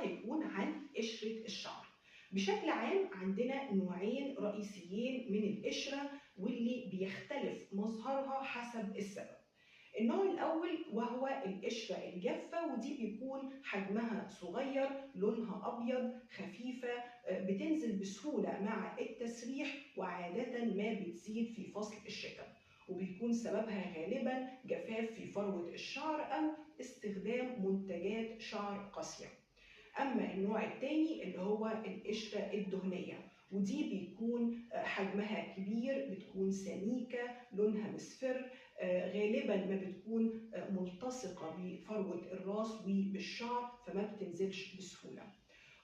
هيكون عن قشرة الشعر. بشكل عام عندنا نوعين رئيسيين من القشرة واللي بيختلف مظهرها حسب السبب. النوع الأول وهو القشرة الجافة، ودي بيكون حجمها صغير، لونها أبيض، خفيفة، بتنزل بسهولة مع التسريح، وعادة ما بتزيد في فصل الشتاء، وبيكون سببها غالبا جفاف في فروة الشعر أو استخدام منتجات شعر قاسية. أما النوع الثاني اللي هو القشرة الدهنية، ودي بيكون حجمها كبير، بتكون سميكة، لونها مصفر، غالبا ما بتكون ملتصقة بفروة الراس وبالشعر، فما بتنزلش بسهولة.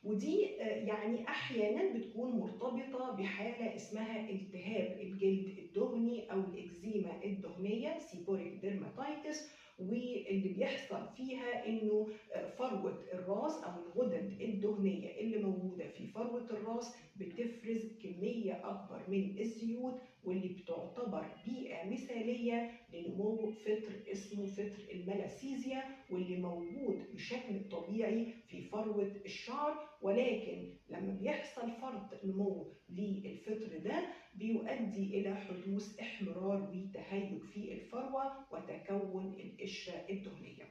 ودي يعني أحيانا بتكون مرتبطة بحالة اسمها التهاب الجلد الدهني أو الإكزيما الدهنية سيبوريك ديرماتيتس، واللي بيحصل فيها إنه فروة الراس أو الغدد الدهنية اللي موجودة في فروة الراس بتفرز كمية أكبر من الزيوت، واللي بتعتبر بيئة مثالية لنمو فطر اسمه فطر الملاسيزيا، واللي موجود بشكل طبيعي في فروة الشعر. ولكن لما بيحصل فرط نمو للفطر ده بيؤدي إلى حدوث احمرار وتهيج في الفروة وتكون القشرة الدهنية.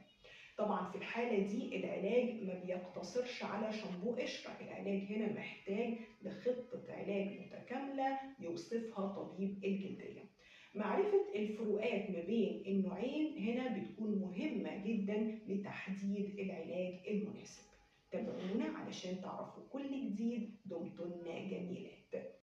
طبعا في الحالة دي العلاج ما بيقتصرش على شامبو قشرة، العلاج هنا محتاج لخطة علاج متكاملة يوصفها طبيب الجلدية. معرفة الفروقات ما بين النوعين هنا بتكون مهمة جدا لتحديد العلاج المناسب. تابعونا علشان تعرفوا كل جديد. دمتن جميلات.